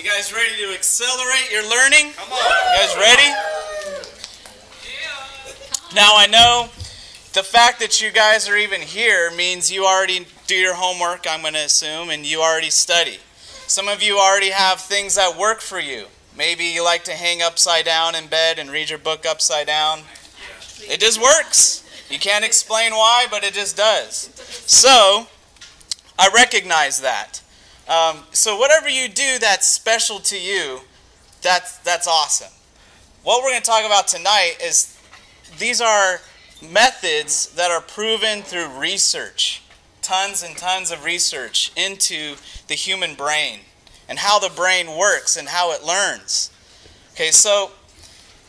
guys ready to accelerate your learning? Come on. You guys ready? Now I know the fact that you guys are even here means you already do your homework, I'm going to assume, and you already study. Some of you already have things that work for you. Maybe you like to hang upside down in bed and read your book upside down. It just works. You can't explain why, but it just does. So, I recognize that. So whatever you do that's special to you, that's awesome. What we're going to talk about tonight is these are methods that are proven through research. Tons and tons of research into the human brain and how the brain works and how it learns. Okay, so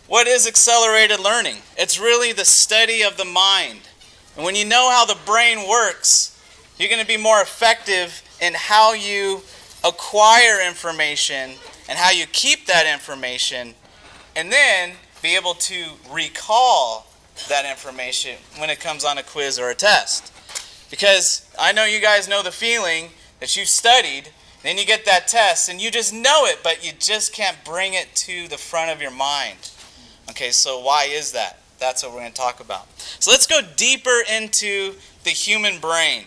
what is accelerated learning? It's really the study of the mind. And when you know how the brain works, you're going to be more effective in how you acquire information and how you keep that information, and then be able to recall that information when it comes on a quiz or a test. Because I know you guys know the feeling that you studied, then you get that test and you just know it, but you just can't bring it to the front of your mind. Okay, so why is that? That's what we're going to talk about. So let's go deeper into the human brain.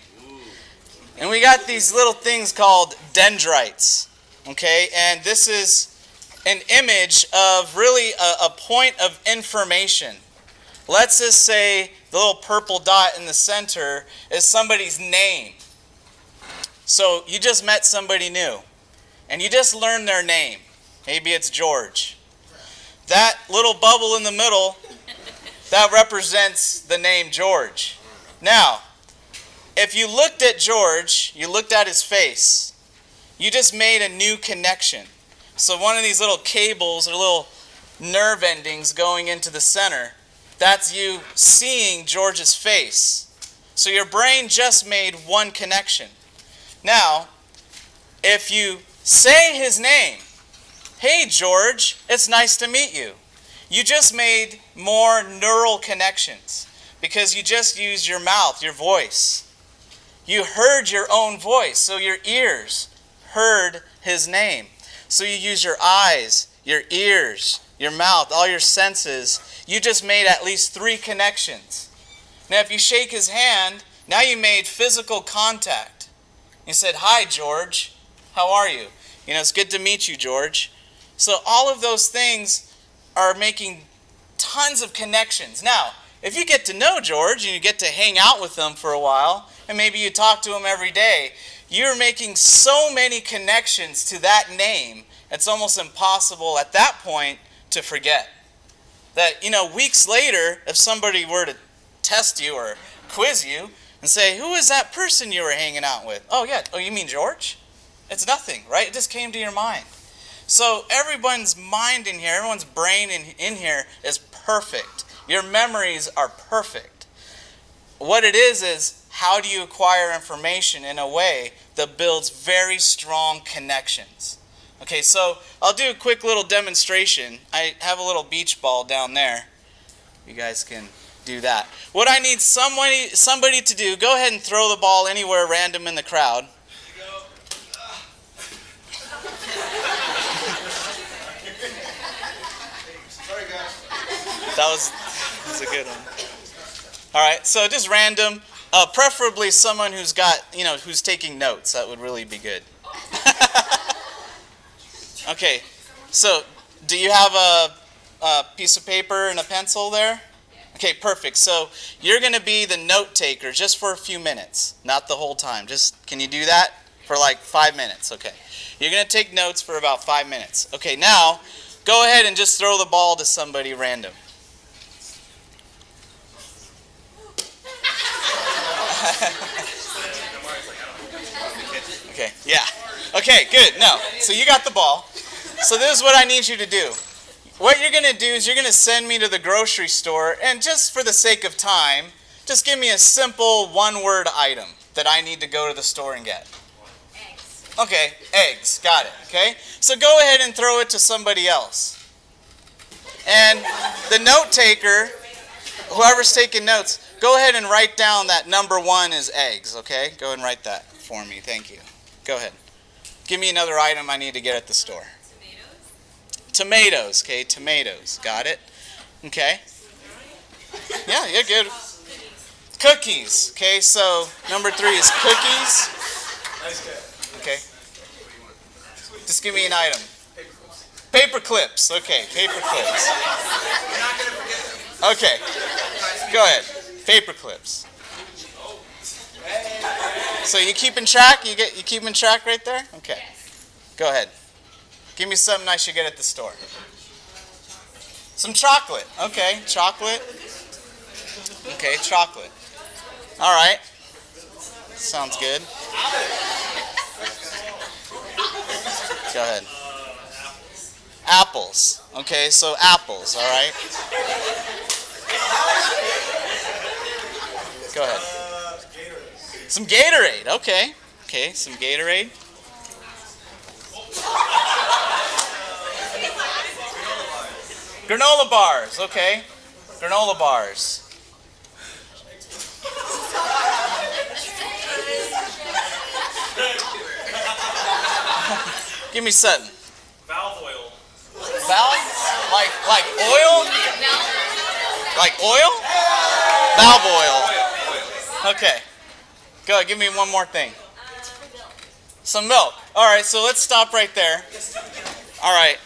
And we got these little things called dendrites. Okay, and this is an image of really a point of information. Let's just say the little purple dot in the center is somebody's name. So you just met somebody new, and you just learned their name. Maybe it's George. That little bubble in the middle, that represents the name George. Now, if you looked at George, you looked at his face, you just made a new connection. So one of these little cables or little nerve endings going into the center, that's you seeing George's face. So your brain just made one connection. Now, if you say his name, "Hey George, it's nice to meet you," you just made more neural connections because you just used your mouth, your voice. You heard your own voice, so your ears heard his name. So you use your eyes, your ears, your mouth, all your senses. You just made at least 3 connections. Now if you shake his hand, now you made physical contact. You said, "Hi George, how are you? You know, it's good to meet you, George." So all of those things are making tons of connections. Now, if you get to know George and you get to hang out with him for a while, and maybe you talk to him every day, you're making so many connections to that name, it's almost impossible at that point to forget. That, weeks later, if somebody were to test you or quiz you and say, "Who is that person you were hanging out with?" "Oh, yeah. Oh, you mean George?" It's nothing, right? It just came to your mind. So everyone's mind in here, everyone's brain in here is perfect. Your memories are perfect. What it is how do you acquire information in a way that builds very strong connections? Okay, so I'll do a quick little demonstration. I have a little beach ball down there. You guys can do that. What I need somebody to do, go ahead and throw the ball anywhere random in the crowd. Sorry, guys. That was a good one. All right, so just random. Preferably someone who's got, who's taking notes. That would really be good. Okay, so do you have a piece of paper and a pencil there? Okay, perfect. So you're going to be the note taker just for a few minutes, not the whole time. Can you do that for like 5 minutes? Okay. You're going to take notes for about 5 minutes. Okay, now go ahead and just throw the ball to somebody random. Okay, yeah. Okay, good. No. So you got the ball. So this is what I need you to do. What you're going to do is you're going to send me to the grocery store, and just for the sake of time, just give me a simple one-word item that I need to go to the store and get. Eggs. Okay, eggs. Got it. Okay? So go ahead and throw it to somebody else. And the note taker, whoever's taking notes, go ahead and write down that number 1 is eggs, okay? Go ahead and write that for me. Thank you. Go ahead. Give me another item I need to get at the store. Tomatoes, okay, tomatoes. Got it? Okay. Yeah, you're good. Cookies, okay, so number 3 is cookies. Okay. Just give me an item. Paper clips, okay, paper clips. Okay, go ahead. Paper clips. So you keeping track? You keeping track right there? Okay. Go ahead. Give me something nice you get at the store. Some chocolate. Okay, chocolate. Okay, chocolate. All right. Sounds good. Go ahead. Apples. Okay, so apples, all right. Go ahead. Some Gatorade. Okay. Okay, some Gatorade. Granola bars. Okay. Granola bars. Give me something. Valve oil. Valve? Like oil? Like oil? Valve oil. Okay. Go ahead, give me one more thing. Some milk. All right, so let's stop right there. All right.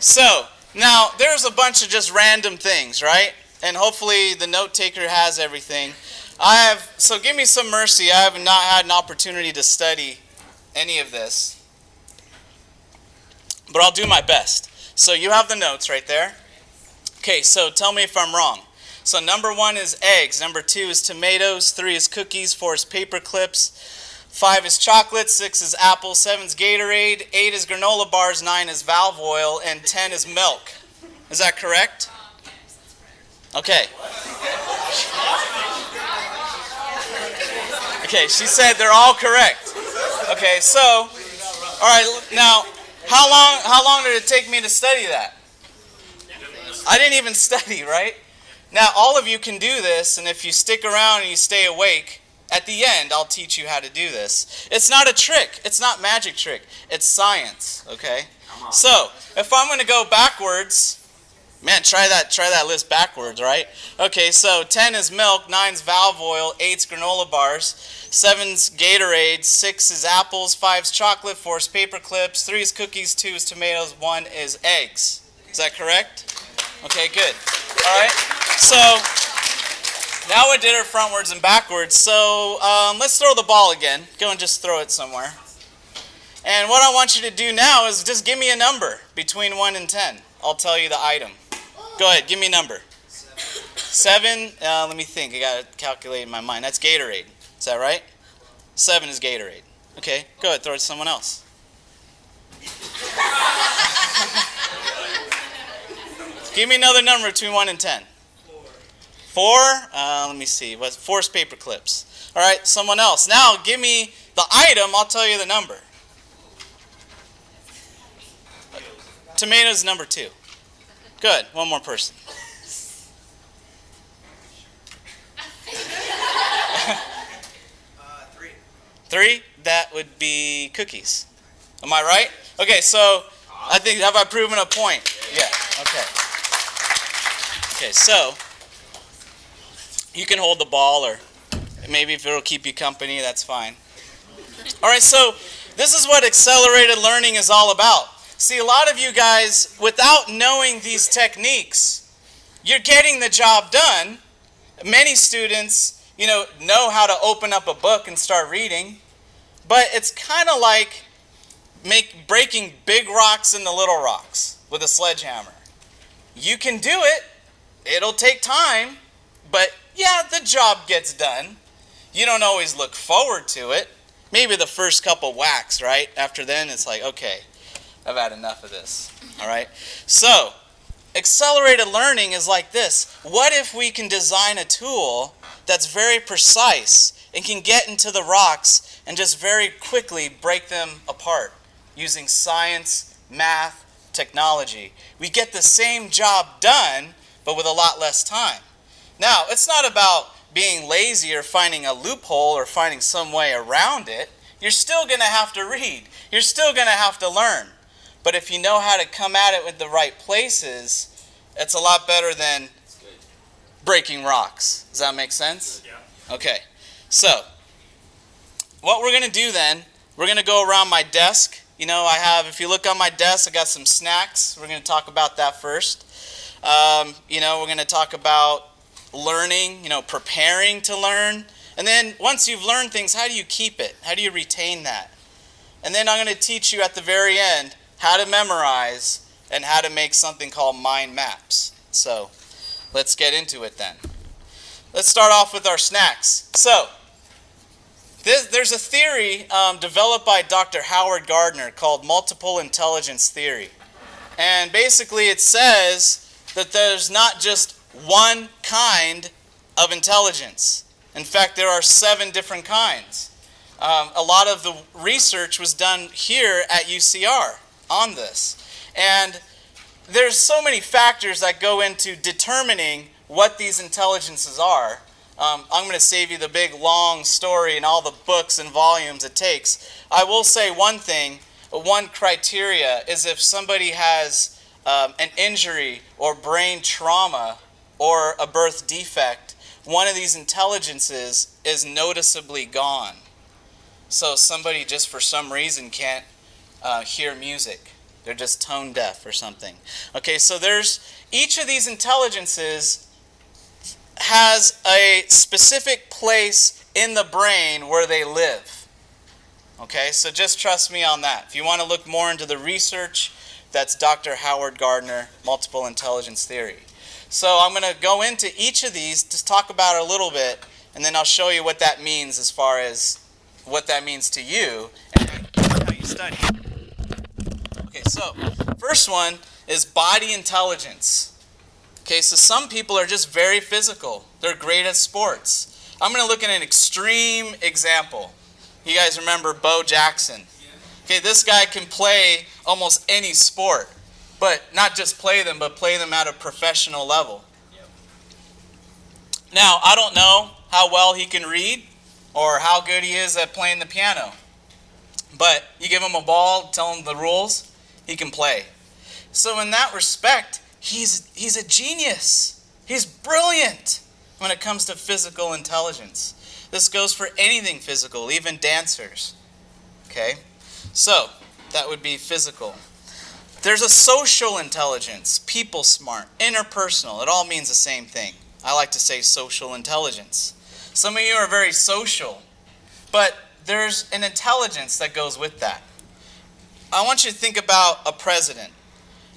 So, now there's a bunch of just random things, right? And hopefully the note taker has everything. So give me some mercy. I have not had an opportunity to study any of this. But I'll do my best. So you have the notes right there. Okay, so tell me if I'm wrong. So number 1 is eggs. Number 2 is tomatoes. 3 is cookies. 4 is paper clips. 5 is chocolate. 6 is apples. 7 is Gatorade. 8 is granola bars. 9 is valve oil. And 10 is milk. Is that correct? Okay. Okay, she said they're all correct. Okay, so, all right, now, how long did it take me to study that? I didn't even study, right? Now, all of you can do this, and if you stick around and you stay awake, at the end, I'll teach you how to do this. It's not a trick. It's not magic trick. It's science, okay? So, if I'm going to go backwards, man, try that list backwards, right? Okay, so 10 is milk, 9's valve oil, 8's granola bars, 7's Gatorade, 6 is apples, 5's chocolate, 4's paper clips, 3 is cookies, 2 is tomatoes, 1 is eggs. Is that correct? Okay, good. All right, so now we did it frontwards and backwards, so let's throw the ball again. Go and just throw it somewhere. And what I want you to do now is just give me a number between 1 and 10. I'll tell you the item. Go ahead, give me a number. 7, let me think. I got to calculate in my mind. That's Gatorade. Is that right? 7 is Gatorade. Okay, go ahead, throw it to someone else. Give me another number between 1 and 10. 4? Let me see. 4 is paper clips. All right, someone else. Now give me the item. I'll tell you the number. Tomatoes, number 2. Good. One more person. 3. 3? That would be cookies. Am I right? Okay, so I think, have I proven a point? Yeah, okay. Okay, so you can hold the ball, or maybe if it'll keep you company, that's fine. All right, so this is what accelerated learning is all about. See, a lot of you guys, without knowing these techniques, you're getting the job done. Many students, know how to open up a book and start reading, but it's kind of like breaking big rocks into little rocks with a sledgehammer. You can do it. It'll take time, but yeah, the job gets done. You don't always look forward to it. Maybe the first couple whacks, right? After then, it's like, okay, I've had enough of this, all right? So, accelerated learning is like this. What if we can design a tool that's very precise and can get into the rocks and just very quickly break them apart using science, math, technology? We get the same job done, but with a lot less time. Now, it's not about being lazy or finding a loophole or finding some way around it. You're still going to have to read. You're still going to have to learn. But if you know how to come at it with the right places, it's a lot better than breaking rocks. Does that make sense? Yeah. Okay. So, what we're going to do then, we're going to go around my desk. If you look on my desk, I got some snacks. We're going to talk about that first. We're going to talk about learning, preparing to learn. And then once you've learned things, how do you keep it? How do you retain that? And then I'm going to teach you at the very end how to memorize and how to make something called mind maps. So let's get into it then. Let's start off with our snacks. So there's a theory developed by Dr. Howard Gardner called multiple intelligence theory. And basically it says that there's not just one kind of intelligence. In fact, there are 7 different kinds. A lot of the research was done here at UCR on this. And there's so many factors that go into determining what these intelligences are. I'm going to save you the big long story and all the books and volumes it takes. I will say one thing, one criteria is if somebody has an injury or brain trauma or a birth defect, one of these intelligences is noticeably gone. So somebody just for some reason can't hear music. They're just tone deaf or something. Okay, so there's each of these intelligences has a specific place in the brain where they live. Okay, so just trust me on that. If you want to look more into the research, that's Dr. Howard Gardner, multiple intelligence theory. So I'm going to go into each of these, just talk about it a little bit, and then I'll show you what that means as far as what that means to you and how you study. Okay, so first one is body intelligence. Okay, so some people are just very physical. They're great at sports. I'm going to look at an extreme example. You guys remember Bo Jackson? Okay, this guy can play almost any sport, but not just play them, but play them at a professional level. Now, I don't know how well he can read or how good he is at playing the piano, but you give him a ball, tell him the rules, he can play. So in that respect, he's a genius. He's brilliant when it comes to physical intelligence. This goes for anything physical, even dancers. Okay? So, that would be physical. There's a social intelligence, people smart, interpersonal. It all means the same thing. I like to say social intelligence. Some of you are very social, but there's an intelligence that goes with that. I want you to think about a president.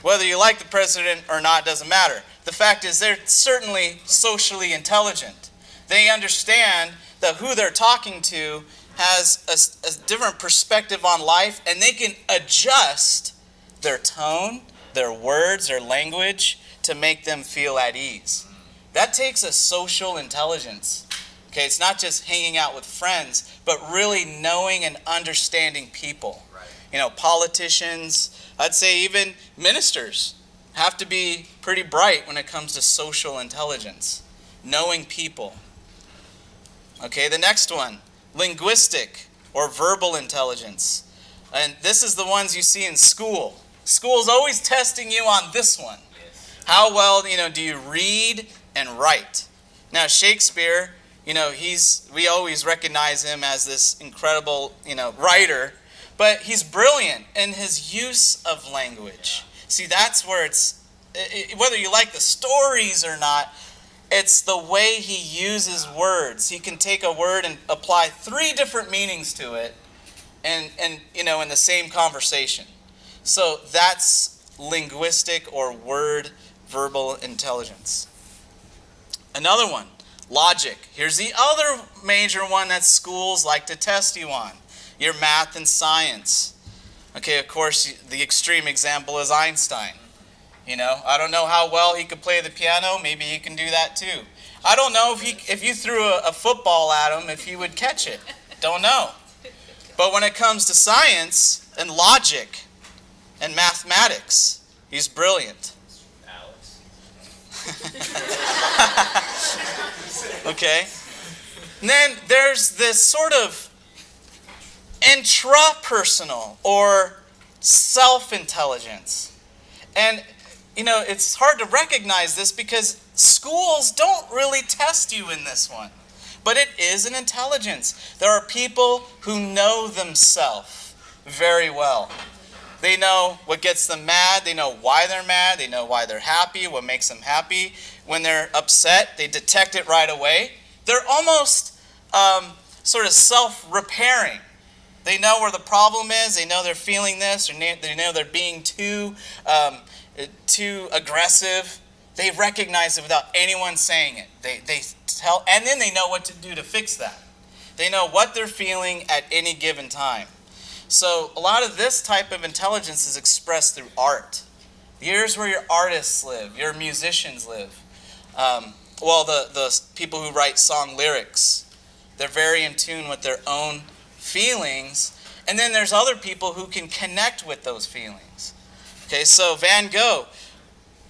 Whether you like the president or not doesn't matter. The fact is they're certainly socially intelligent. They understand that who they're talking to has a different perspective on life, and they can adjust their tone, their words, their language to make them feel at ease. That takes a social intelligence. Okay, it's not just hanging out with friends, but really knowing and understanding people. Right. Politicians, I'd say even ministers have to be pretty bright when it comes to social intelligence, knowing people. Okay, the next one, linguistic or verbal intelligence. And this is the ones you see in school. School's always testing you on this one. Yes. How well, do you read and write? Now, Shakespeare, we always recognize him as this incredible, writer, but he's brilliant in his use of language. See, that's where whether you like the stories or not, it's the way he uses words. He can take a word and apply 3 different meanings to it and in the same conversation. So that's linguistic or verbal intelligence. Another one, logic. Here's the other major one that schools like to test you on. Your math and science. Okay, of course, the extreme example is Einstein. I don't know how well he could play the piano. Maybe he can do that too. I don't know if you threw a football at him, if he would catch it. Don't know. But when it comes to science and logic and mathematics, he's brilliant. Alex. Okay. And then there's this sort of intrapersonal or self-intelligence. And, it's hard to recognize this because schools don't really test you in this one. But it is an intelligence. There are people who know themselves very well. They know what gets them mad. They know why they're mad. They know why they're happy, what makes them happy. When they're upset, they detect it right away. They're almost sort of self-repairing. They know where the problem is. They know they're feeling this. Or they know they're being too aggressive. They recognize it without anyone saying it. They tell, and then they know what to do to fix that. They know what they're feeling at any given time. So a lot of this type of intelligence is expressed through art. Here's where your artists live, your musicians live. The people who write song lyrics, they're very in tune with their own feelings. And then there's other people who can connect with those feelings. Okay, so Van Gogh,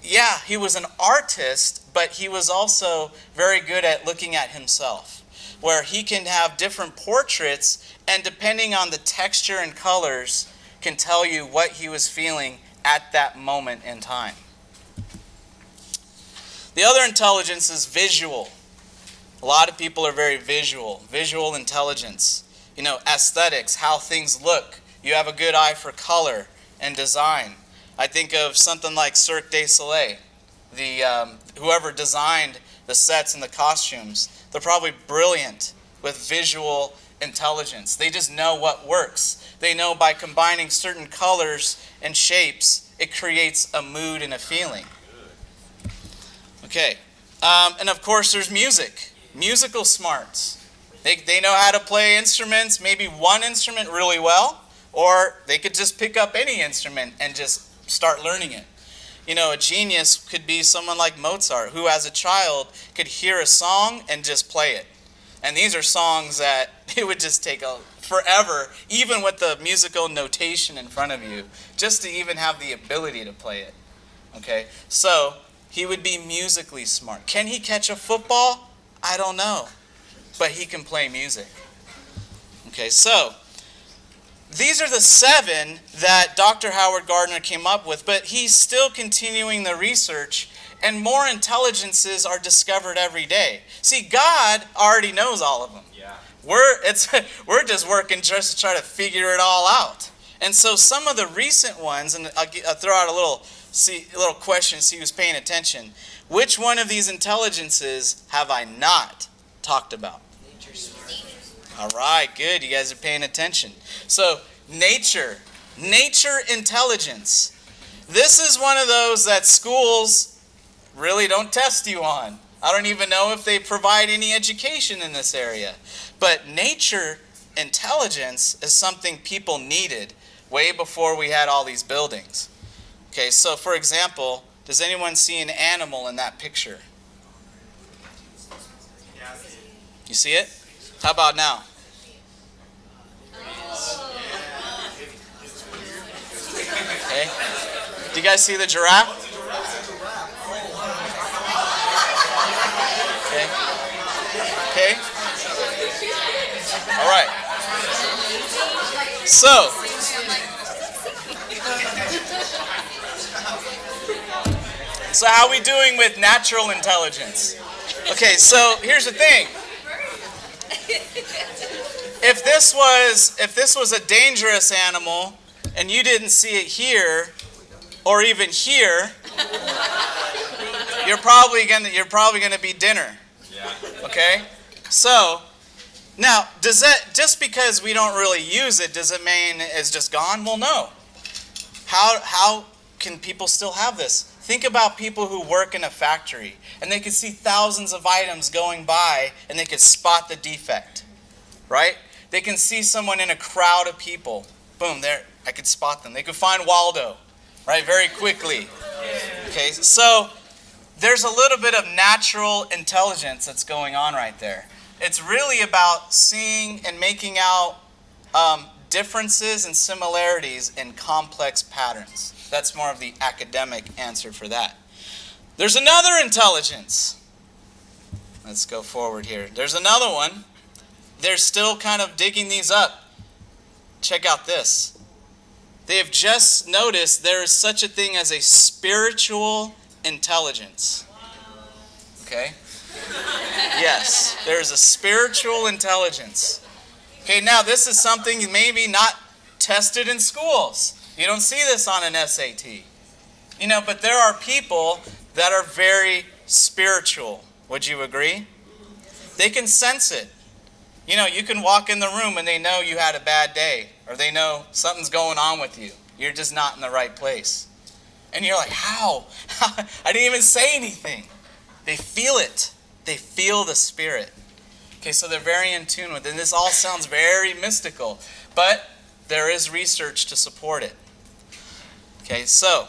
yeah, he was an artist, but he was also very good at looking at himself, where he can have different portraits, and depending on the texture and colors, can tell you what he was feeling at that moment in time. The other intelligence is visual. A lot of people are very visual intelligence. Aesthetics, how things look. You have a good eye for color and design. I think of something like Cirque du Soleil. Whoever designed the sets and the costumes, they're probably brilliant with visual intelligence. They just know what works. They know by combining certain colors and shapes, it creates a mood and a feeling. Okay, and of course there's music. Musical smarts. They know how to play instruments, maybe one instrument really well, or they could just pick up any instrument and just start learning it. A genius could be someone like Mozart, who as a child could hear a song and just play it. And these are songs that it would just take forever, even with the musical notation in front of you, just to even have the ability to play it. Okay, so he would be musically smart. Can he catch a football? I don't know. But he can play music. Okay, so these are the 7 that Dr. Howard Gardner came up with, but he's still continuing the research, and more intelligences are discovered every day. See, God already knows all of them. Yeah. We're just working just to try to figure it all out. And so some of the recent ones, and I'll throw out a little question, see who's paying attention. Which one of these intelligences have I not talked about? All right, good. You guys are paying attention. So, nature intelligence. This is one of those that schools really don't test you on. I don't even know if they provide any education in this area. But nature intelligence is something people needed way before we had all these buildings. Okay, so for example, does anyone see an animal in that picture? You see it? How about now? Okay. Do you guys see the giraffe? Okay. Okay. All right. So how are we doing with natural intelligence? Okay, so here's the thing. If this was a dangerous animal and you didn't see it here or even here, you're probably gonna be dinner. Yeah. Okay? So now, does that, just because we don't really use it, does it mean it's just gone? Well, no. How can people still have this? Think about people who work in a factory and they could see thousands of items going by and they could spot the defect, right? They can see someone in a crowd of people. Boom, there, I could spot them. They could find Waldo, right, very quickly. Okay, so there's a little bit of natural intelligence that's going on right there. It's really about seeing and making out differences and similarities in complex patterns. That's more of the academic answer for that. There's another intelligence. Let's go forward here. There's another one. They're still kind of digging these up. Check out this. They have just noticed there is such a thing as a spiritual intelligence. Okay? Yes, there's a spiritual intelligence. Okay, now this is something maybe not tested in schools. You don't see this on an SAT. But there are people that are very spiritual. Would you agree? They can sense it. You can walk in the room and they know you had a bad day, or they know something's going on with you. You're just not in the right place. And you're like, how? I didn't even say anything. They feel it. They feel the Spirit. Okay, so they're very in tune with it. And this all sounds very mystical, but there is research to support it. Okay, so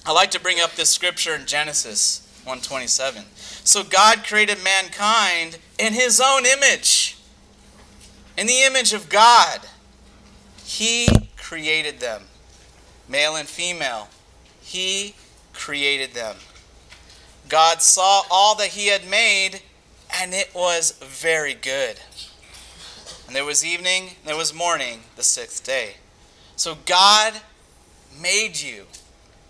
I like to bring up this scripture in Genesis 1:27. So God created mankind in His own image. In the image of God, He created them. Male and female, He created them. God saw all that He had made, and it was very good. And there was evening, and there was morning, the sixth day. So God made you.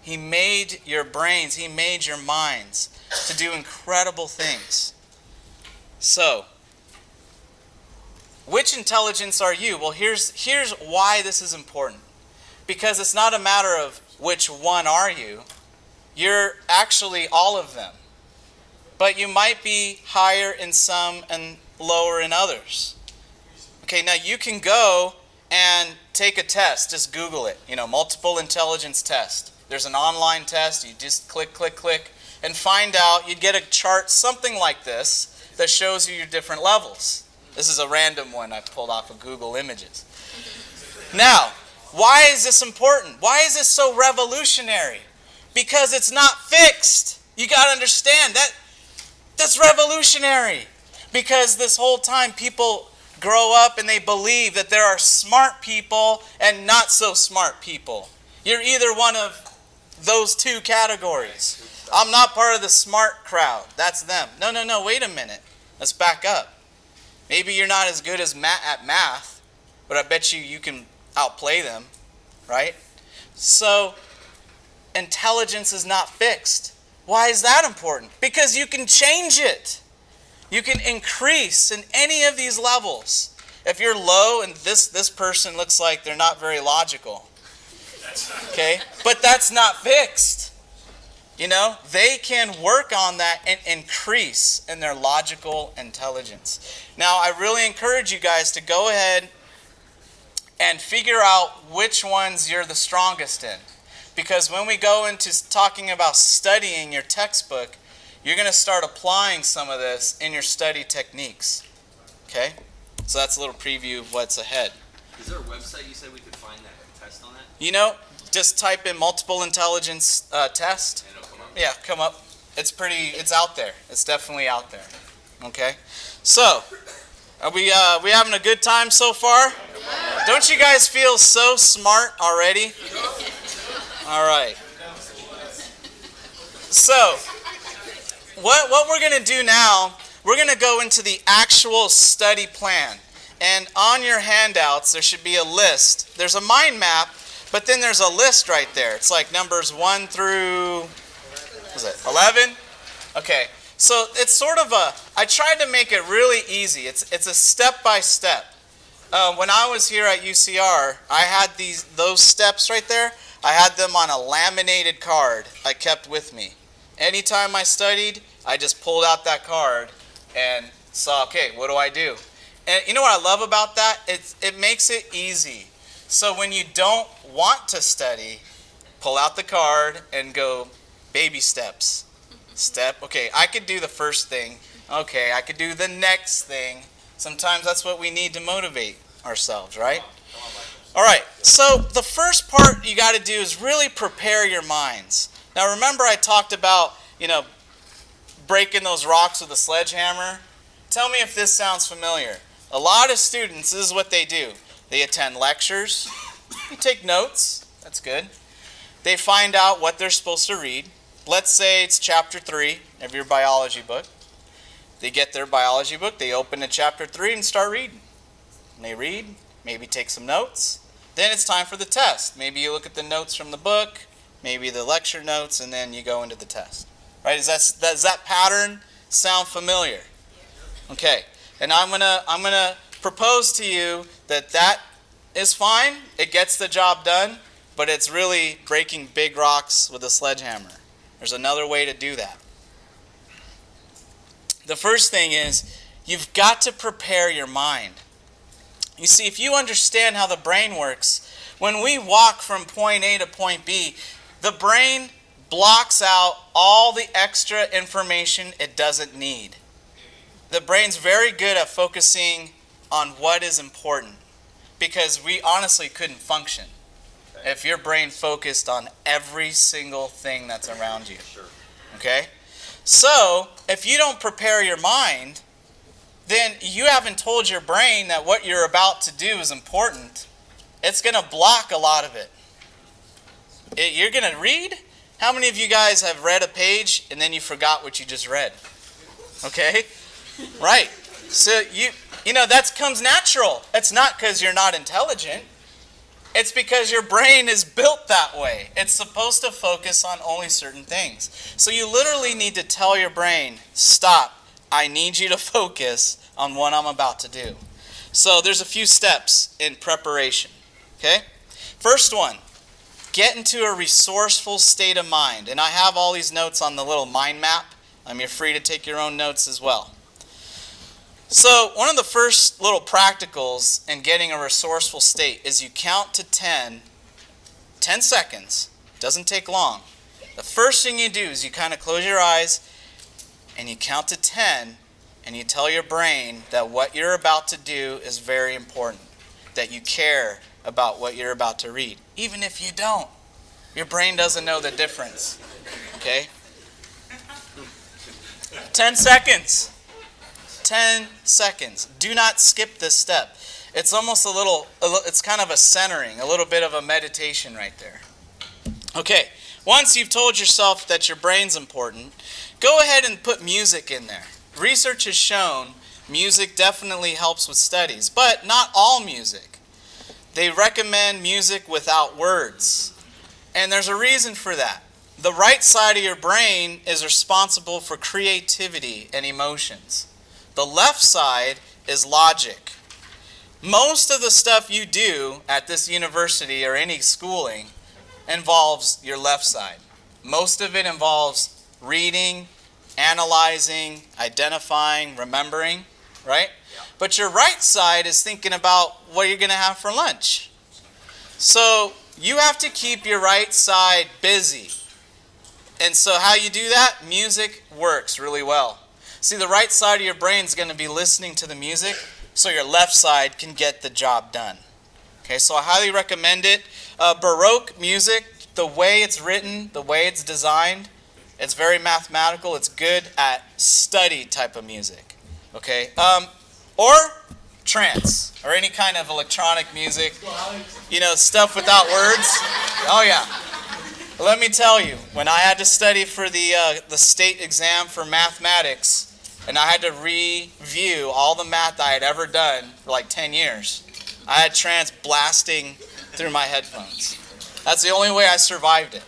He made your brains. He made your minds to do incredible things. So, which intelligence are you? Well, here's why this is important. Because it's not a matter of which one are you. You're actually all of them. But you might be higher in some and lower in others. Okay, now you can go and take a test. Just Google it. Multiple intelligence test. There's an online test. You just click, and find out. You get a chart, something like this, that shows you your different levels. This is a random one I pulled off of Google Images. Now, why is this important? Why is this so revolutionary? Because it's not fixed. You got to understand that's revolutionary. Because this whole time people grow up and they believe that there are smart people and not so smart people. You're either one of those two categories. I'm not part of the smart crowd. That's them. No, wait a minute. Let's back up. Maybe you're not as good as at math, but I bet you can outplay them, right? So, intelligence is not fixed. Why is that important? Because you can change it. You can increase in any of these levels. If you're low and this person looks like they're not very logical, okay? But that's not fixed. They can work on that and increase in their logical intelligence. Now, I really encourage you guys to go ahead and figure out which ones you're the strongest in. Because when we go into talking about studying your textbook, you're going to start applying some of this in your study techniques. Okay? So that's a little preview of what's ahead. Is there a website you said we could find that test on that? Just type in multiple intelligence test. And it'll come up? Yeah, come up. It's out there. It's definitely out there. Okay? So, are we having a good time so far? Don't you guys feel so smart already? All right. So, what we're going to do now, we're going to go into the actual study plan. And on your handouts, there should be a list. There's a mind map, but then there's a list right there. It's like numbers 1 through, 11? Okay. So it's sort of I tried to make it really easy. It's a step-by-step. When I was here at UCR, I had those steps right there. I had them on a laminated card I kept with me. Anytime I studied, I just pulled out that card and saw, okay, what do I do? And you know what I love about that? It makes it easy. So when you don't want to study, pull out the card and go baby steps. Okay, I could do the first thing. Okay, I could do the next thing. Sometimes that's what we need to motivate ourselves, right? All right, so the first part you got to do is really prepare your minds. Now remember I talked about, breaking those rocks with a sledgehammer? Tell me if this sounds familiar. A lot of students, this is what they do. They attend lectures, they take notes, that's good. They find out what they're supposed to read. Let's say it's chapter 3 of your biology book. They get their biology book, they open to chapter 3 and start reading. And they read, maybe take some notes. Then it's time for the test. Maybe you look at the notes from the book, maybe the lecture notes, and then you go into the test. Right? Does that pattern sound familiar? Okay. And I'm gonna propose to you that is fine. It gets the job done, but it's really breaking big rocks with a sledgehammer. There's another way to do that. The first thing is you've got to prepare your mind. You see, if you understand how the brain works, when we walk from point A to point B, the brain blocks out all the extra information it doesn't need. The brain's very good at focusing on what is important, because we honestly couldn't function if your brain focused on every single thing that's around you. Okay? So, if you don't prepare your mind, then you haven't told your brain that what you're about to do is important. It's going to block a lot of it. You're going to read? How many of you guys have read a page and then you forgot what you just read? Okay? Right. So you know that comes natural. It's not because you're not intelligent. It's because your brain is built that way. It's supposed to focus on only certain things. So you literally need to tell your brain, stop. I need you to focus on what I'm about to do. So there's a few steps in preparation. Okay? First one, get into a resourceful state of mind. And I have all these notes on the little mind map. You're free to take your own notes as well. So one of the first little practicals in getting a resourceful state is you count to 10 seconds. Doesn't take long. The first thing you do is you kind of close your eyes and you count to 10 and you tell your brain that what you're about to do is very important, that you care about what you're about to read. Even if you don't, your brain doesn't know the difference. Okay? 10 seconds. 10 seconds. Do not skip this step. It's almost it's kind of a centering, a little bit of a meditation right there. Okay, once you've told yourself that your brain's important, go ahead and put music in there. Research has shown music definitely helps with studies, but not all music. They recommend music without words. And there's a reason for that. The right side of your brain is responsible for creativity and emotions. The left side is logic. Most of the stuff you do at this university or any schooling involves your left side. Most of it involves reading, analyzing, identifying, remembering, right? Yeah. But your right side is thinking about what you're going to have for lunch. So you have to keep your right side busy. And so how you do that? Music works really well. See, the right side of your brain is going to be listening to the music so your left side can get the job done. Okay, so I highly recommend it. Baroque music, the way it's written, the way it's designed, it's very mathematical. It's good at study type of music. Okay, or trance or any kind of electronic music. Stuff without words. Oh yeah. Let me tell you, when I had to study for the state exam for mathematics, and I had to review all the math I had ever done for like 10 years, I had trance blasting through my headphones. That's the only way I survived it.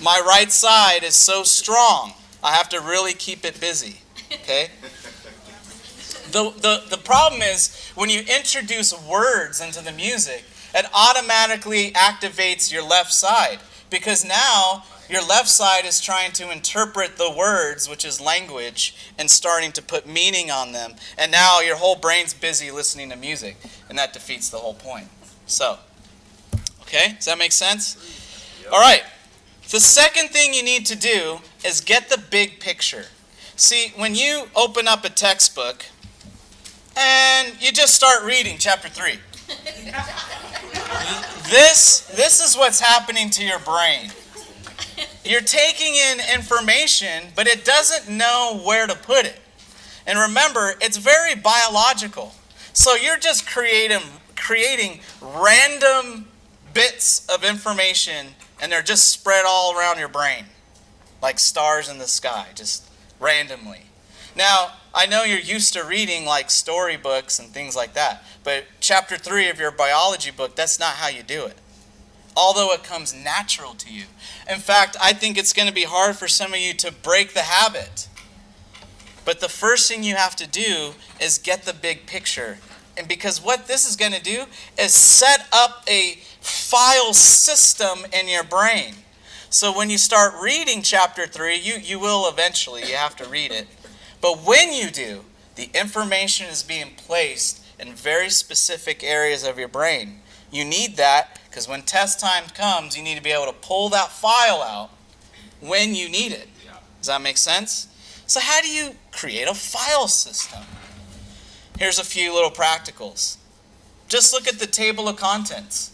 My right side is so strong, I have to really keep it busy. Okay? The problem is, when you introduce words into the music, it automatically activates your left side. Because now, your left side is trying to interpret the words, which is language, and starting to put meaning on them. And now your whole brain's busy listening to music. And that defeats the whole point. So, okay? Does that make sense? Yep. All right. The second thing you need to do is get the big picture. See, when you open up a textbook and you just start reading chapter 3. This is what's happening to your brain. You're taking in information, but it doesn't know where to put it. And remember, it's very biological. So you're just creating random bits of information, and they're just spread all around your brain, like stars in the sky, just randomly. Now, I know you're used to reading like storybooks and things like that, but chapter 3 of your biology book, that's not how you do it. Although it comes natural to you. In fact, I think it's going to be hard for some of you to break the habit. But the first thing you have to do is get the big picture. And because what this is going to do is set up a file system in your brain. So when you start reading chapter 3, you will eventually, you have to read it. But when you do, the information is being placed in very specific areas of your brain. You need that because when test time comes, you need to be able to pull that file out when you need it. Does that make sense? So how do you create a file system? Here's a few little practicals. Just look at the table of contents.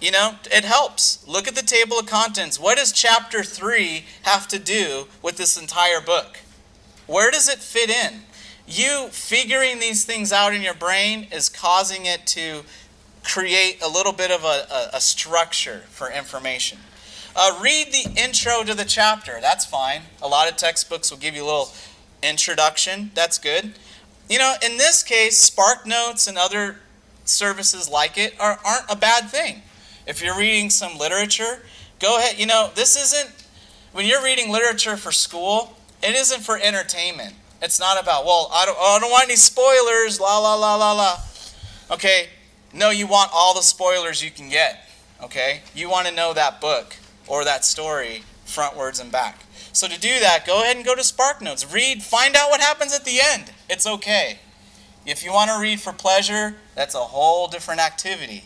You know, it helps. Look at the table of contents. What does chapter 3 have to do with this entire book? Where does it fit in? You figuring these things out in your brain is causing it to create a little bit of a structure for information. Read the intro to the chapter. That's fine. A lot of textbooks will give you a little introduction. That's good. You know, in this case, Spark Notes and other services like it aren't a bad thing. If you're reading some literature, go ahead. You know, this isn't, when you're reading literature for school, it isn't for entertainment. It's not about, well, I don't want any spoilers, la, la, la, la, la. Okay, no, you want all the spoilers you can get, okay? You want to know that book or that story frontwards and back. So to do that, go ahead and go to Spark Notes. Read, find out what happens at the end. It's okay. If you want to read for pleasure, that's a whole different activity.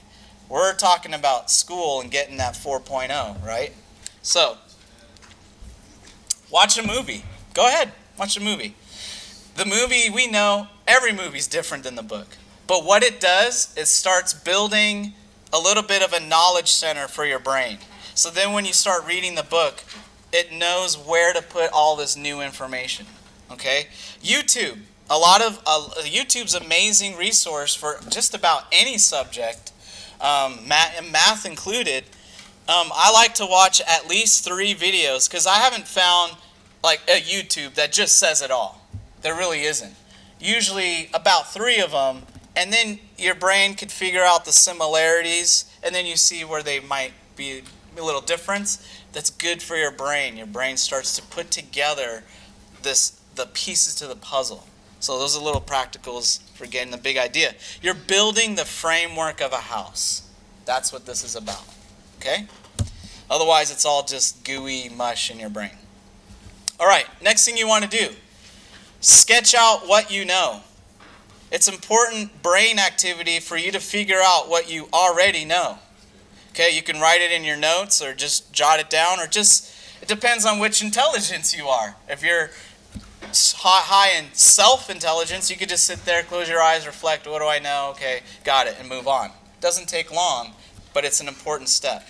We're talking about school and getting that 4.0, right? So, watch a movie. Go ahead, watch a movie. The movie, we know, every movie's different than the book. But what it does is starts building a little bit of a knowledge center for your brain. So then when you start reading the book, it knows where to put all this new information. Okay? YouTube. YouTube's an amazing resource for just about any subject, math included. I like to watch at least 3 videos because I haven't found like a YouTube that just says it all. There really isn't. Usually about 3 of them, and then your brain could figure out the similarities, and then you see where they might be a little difference. That's good for your brain. Your brain starts to put together the pieces to the puzzle. So those are little practicals for getting the big idea. You're building the framework of a house. That's what this is about. Okay? Otherwise, it's all just gooey mush in your brain. All right, next thing you want to do. Sketch out what you know. It's important brain activity for you to figure out what you already know. Okay, you can write it in your notes or just jot it down, or just, it depends on which intelligence you are. If you're high in self-intelligence, you could just sit there, close your eyes, reflect, what do I know? Okay, got it, and move on. Doesn't take long, but it's an important step.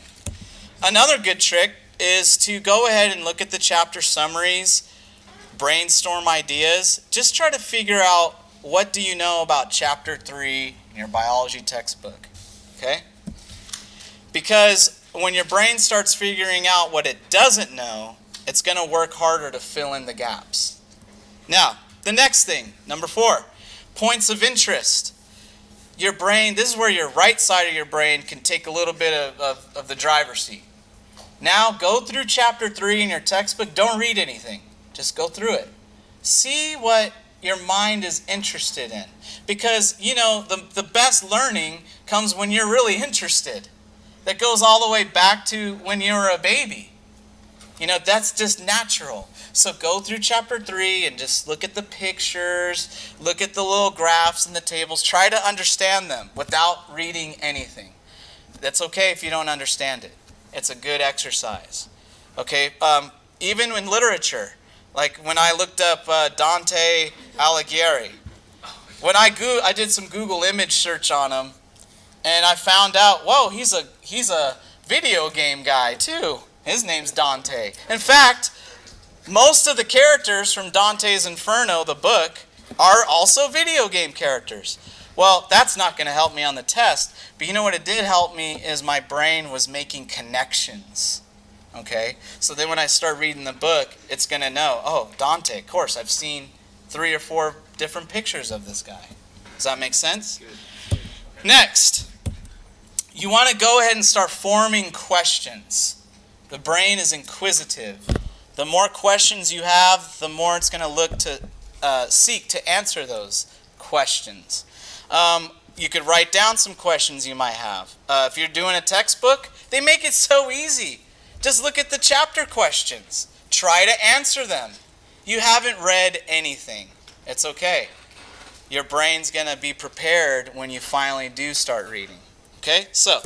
Another good trick is to go ahead and look at the chapter summaries, brainstorm ideas. Just try to figure out what do you know about chapter 3 in your biology textbook. Okay? Because when your brain starts figuring out what it doesn't know, it's going to work harder to fill in the gaps. Now, the next thing, number 4, points of interest. Your brain, this is where your right side of your brain can take a little bit of the driver's seat. Now, go through chapter 3 in your textbook. Don't read anything. Just go through it. See what your mind is interested in. Because, you know, the best learning comes when you're really interested. That goes all the way back to when you were a baby. You know, that's just natural. So go through chapter 3 and just look at the pictures, look at the little graphs and the tables. Try to understand them without reading anything. That's okay if you don't understand it. It's a good exercise. Okay, even in literature, like when I looked up Dante Alighieri, when I did some Google image search on him, and I found out, whoa, he's a video game guy too. His name's Dante. In fact, most of the characters from Dante's Inferno, the book, are also video game characters. Well, that's not going to help me on the test, but you know what it did help me is my brain was making connections. Okay? So then when I start reading the book, it's going to know, oh, Dante, of course, I've seen 3 or 4 different pictures of this guy. Does that make sense? Good. Next, you want to go ahead and start forming questions. The brain is inquisitive. The more questions you have, the more it's going to look to seek to answer those questions. You could write down some questions you might have. If you're doing a textbook, they make it so easy. Just look at the chapter questions. Try to answer them. You haven't read anything. It's okay. Your brain's going to be prepared when you finally do start reading. Okay? So,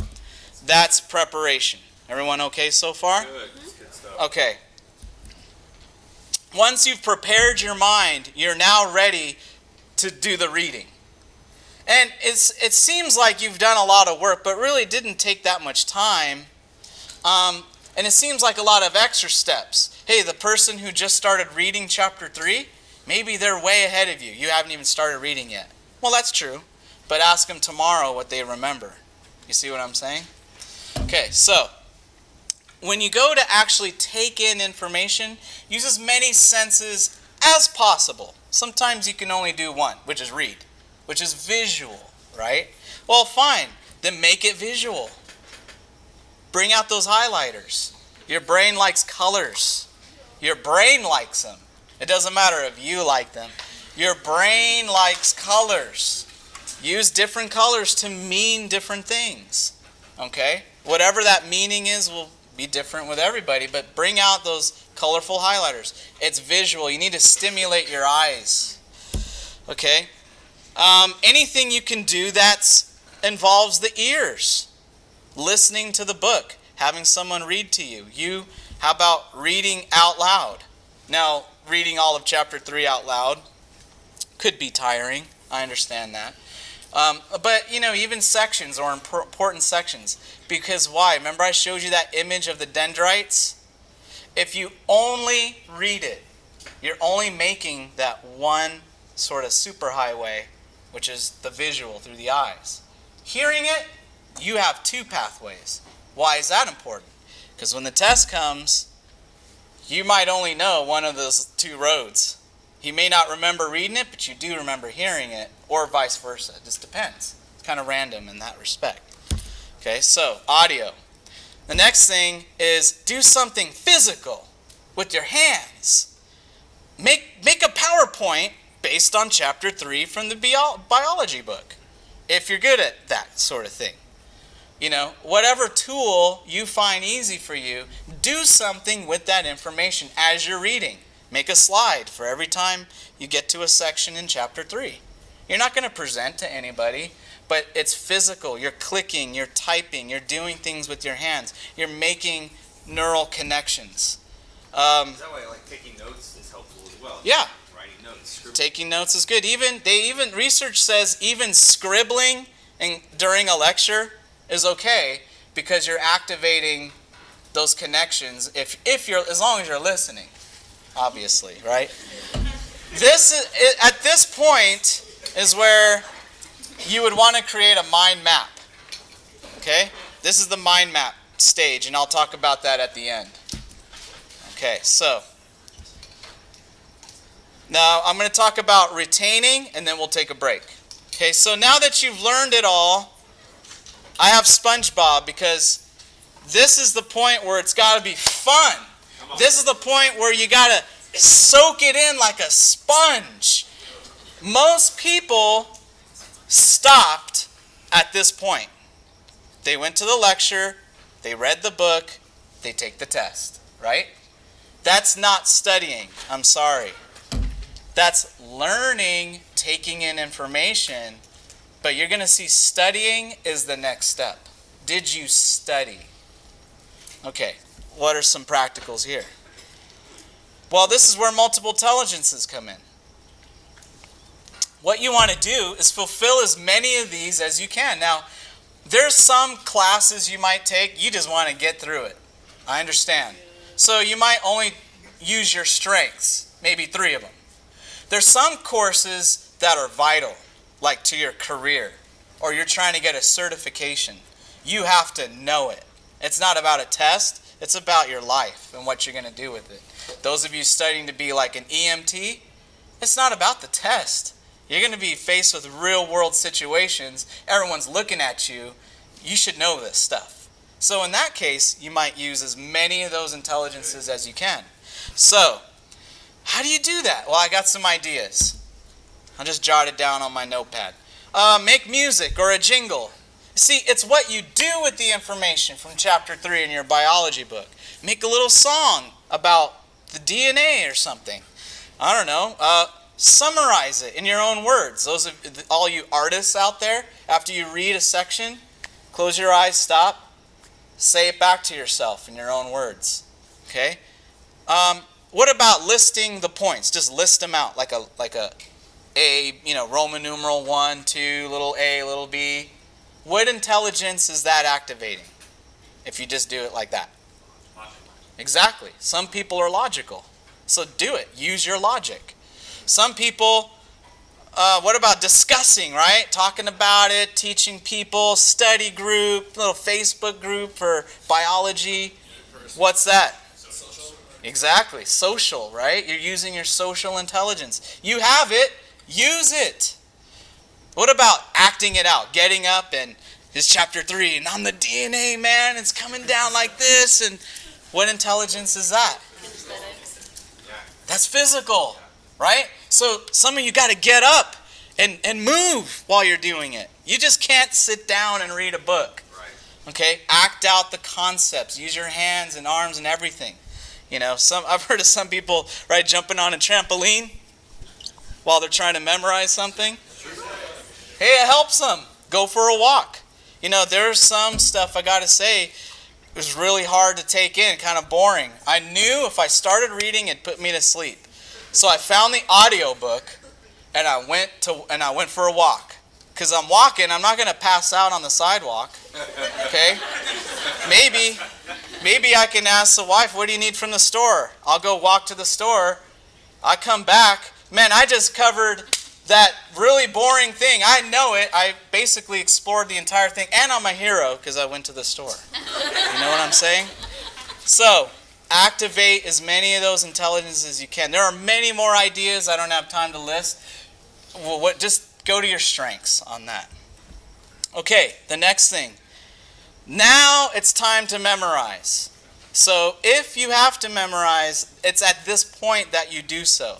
that's preparation. Everyone okay so far? Good. Good stuff. Okay. Once you've prepared your mind, you're now ready to do the reading. And it seems like you've done a lot of work, but really didn't take that much time. And it seems like a lot of extra steps. Hey, the person who just started reading chapter 3, maybe they're way ahead of you. You haven't even started reading yet. Well, that's true. But ask them tomorrow what they remember. You see what I'm saying? Okay, so when you go to actually take in information, use as many senses as possible. Sometimes you can only do one, which is read, which is visual, right? Well, fine. Then make it visual. Bring out those highlighters. Your brain likes colors. Your brain likes them. It doesn't matter if you like them. Your brain likes colors. Use different colors to mean different things. Okay? Whatever that meaning is will be different with everybody, but bring out those colorful highlighters. It's visual. You need to stimulate your eyes. Okay? Anything you can do that involves the ears. Listening to the book. Having someone read to you. How about reading out loud? Now, reading all of chapter 3 out loud could be tiring. I understand that. But, even sections or important sections. Because why? Remember I showed you that image of the dendrites? If you only read it, you're only making that one sort of superhighway, which is the visual through the eyes. Hearing it, you have 2 pathways. Why is that important? Because when the test comes, you might only know one of those 2 roads. You may not remember reading it, but you do remember hearing it, or vice versa. It just depends. It's kind of random in that respect. Okay, so audio. The next thing is do something physical with your hands. Make a PowerPoint based on chapter 3 from the biology book, if you're good at that sort of thing. Whatever tool you find easy for you, do something with that information as you're reading. Make a slide for every time you get to a section in chapter 3. You're not going to present to anybody, but it's physical. You're clicking, you're typing, you're doing things with your hands. You're making neural connections. Is that why taking notes is helpful as well? Yeah. Writing notes. Taking notes is good. Research says even scribbling during a lecture is okay because you're activating those connections as long as you're listening, obviously, right? At this point is where you would want to create a mind map. Okay? This is the mind map stage, and I'll talk about that at the end. Okay, so now I'm going to talk about retaining, and then we'll take a break. Okay, so now that you've learned it all, I have SpongeBob because this is the point where it's got to be fun. This is the point where you got to soak it in like a sponge. Most people stopped at this point. They went to the lecture, they read the book, they take the test, right? That's not studying. I'm sorry. That's learning, taking in information, but you're going to see studying is the next step. Did you study? Okay, what are some practicals here? Well, this is where multiple intelligences come in. What you want to do is fulfill as many of these as you can. Now, there's some classes you might take, you just want to get through it. I understand. So you might only use your strengths, maybe 3 of them. There's some courses that are vital, like to your career, or you're trying to get a certification. You have to know it. It's not about a test, it's about your life and what you're going to do with it. Those of you studying to be like an EMT, It's not about the test. You're going to be faced with real world situations. Everyone's looking at you. You should know this stuff. So in that case, you might use as many of those intelligences as you can. So, how do you do that? Well, I got some ideas. I'll just jot it down on my notepad. Make music or a jingle. See, it's what you do with the information from chapter 3 in your biology book. Make a little song about the DNA or something. I don't know. Summarize it in your own words. Those of all you artists out there, after you read a section, close your eyes, stop, say it back to yourself in your own words. Okay? What about listing the points? Just list them out like a Roman numeral 1, 2, little a, little b. What intelligence is that activating if you just do it like that? Exactly. Some people are logical. So do it. Use your logic. Some people, what about discussing, right? Talking about it, teaching people, study group, little Facebook group for biology. What's that? Social. Exactly. Social, right? You're using your social intelligence. You have it. Use it. What about acting it out? Getting up and it's chapter 3 and I'm the DNA man. It's coming down like this. And what intelligence is that? That's physical, right? So some of you got to get up and move while you're doing it. You just can't sit down and read a book. Okay? Act out the concepts. Use your hands and arms and everything. I've heard of some people, right, jumping on a trampoline while they're trying to memorize something. Hey, it helps them. Go for a walk. There's some stuff I got to say, it was really hard to take in, kind of boring. I knew if I started reading, it'd put me to sleep. So I found the audio book, and I went for a walk. Because I'm walking, I'm not going to pass out on the sidewalk. Okay? Maybe I can ask the wife, what do you need from the store? I'll go walk to the store. I come back. Man, I just covered that really boring thing. I know it. I basically explored the entire thing. And I'm a hero because I went to the store. You know what I'm saying? So, activate as many of those intelligences as you can. There are many more ideas I don't have time to list. Just go to your strengths on that. Okay, the next thing. Now it's time to memorize. So if you have to memorize, it's at this point that you do so.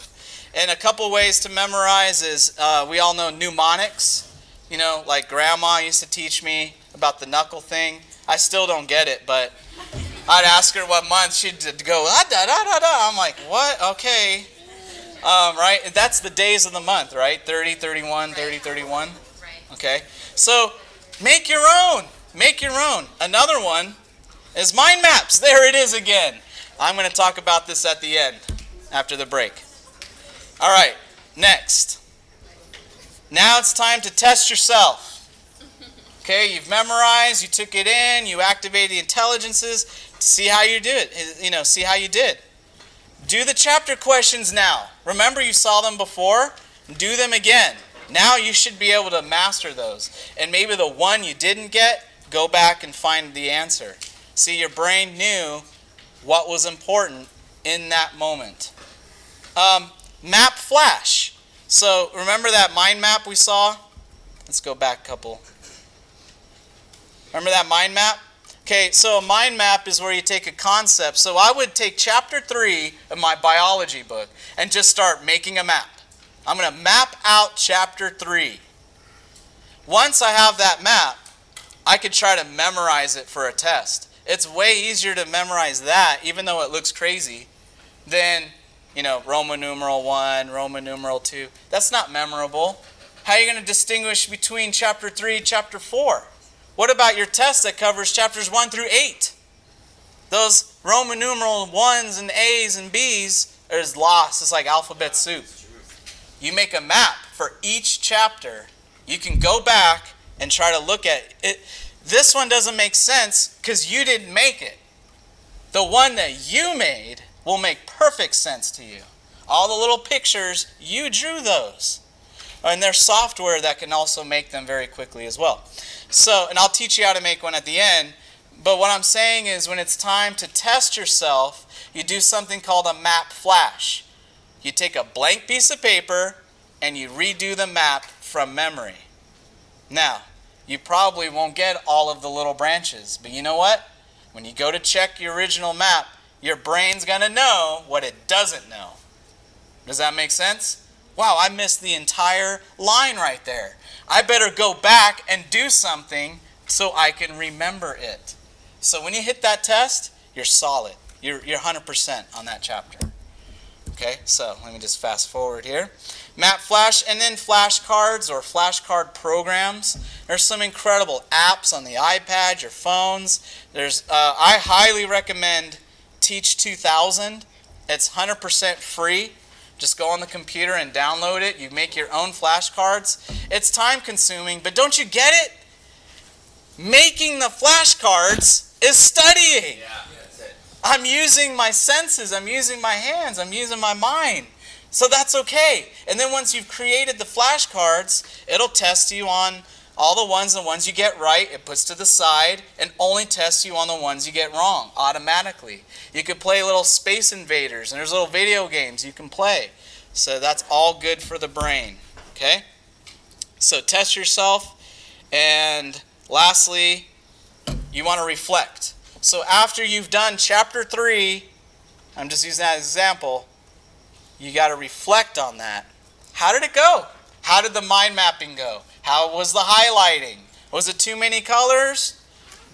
And a couple ways to memorize is, we all know mnemonics. Like Grandma used to teach me about the knuckle thing. I still don't get it, but I'd ask her what month she'd go, da-da-da-da-da. I'm like, what? Okay. Right? That's the days of the month, right? 30, 31, 30, 31. Okay. So make your own. Make your own. Another one is mind maps. There it is again. I'm going to talk about this at the end, after the break. All right, next. Now it's time to test yourself. Okay, you've memorized, you took it in, you activated the intelligences. See how you did. See how you did. Do the chapter questions now. Remember you saw them before? Do them again. Now you should be able to master those. And maybe the one you didn't get, go back and find the answer. See, your brain knew what was important in that moment. Map flash. So remember that mind map we saw? Let's go back a couple. Remember that mind map? Okay, so a mind map is where you take a concept. So I would take chapter 3 of my biology book and just start making a map. I'm going to map out chapter 3. Once I have that map, I could try to memorize it for a test. It's way easier to memorize that, even though it looks crazy, than Roman numeral 1, Roman numeral 2. That's not memorable. How are you going to distinguish between chapter 3 and chapter 4? What about your test that covers chapters 1 through 8? Those Roman numeral 1s and A's and B's is lost. It's like alphabet soup. You make a map for each chapter. You can go back and try to look at it. This one doesn't make sense because you didn't make it. The one that you made will make perfect sense to you. All the little pictures, you drew those. And there's software that can also make them very quickly as well. So, and I'll teach you how to make one at the end. But what I'm saying is when it's time to test yourself, you do something called a map flash. you take a blank piece of paper and you redo the map from memory. Now, you probably won't get all of the little branches, but you know what? When you go to check your original map, your brain's going to know what it doesn't know. Does that make sense? Wow, I missed the entire line right there. I better go back and do something so I can remember it. So when you hit that test, you're solid. You're 100% on that chapter. Okay, so let me just fast forward here. Map flash, and then flashcards or flashcard programs. There's some incredible apps on the iPad, your phones. I highly recommend Teach 2000. It's 100% free. Just go on the computer and download it. You make your own flashcards. It's time consuming, but don't you get it? Making the flashcards is studying. Yeah, that's it. I'm using my senses. I'm using my hands. I'm using my mind. So that's okay. And then once you've created the flashcards, it'll test you on all the ones you get right, it puts to the side and only tests you on the ones you get wrong automatically. You could play little Space Invaders, and there's little video games you can play. So that's all good for the brain. Okay? So test yourself. And lastly, you want to reflect. So after you've done chapter 3, I'm just using that as an example, you got to reflect on that. How did it go? How did the mind mapping go? How was the highlighting? Was it too many colors?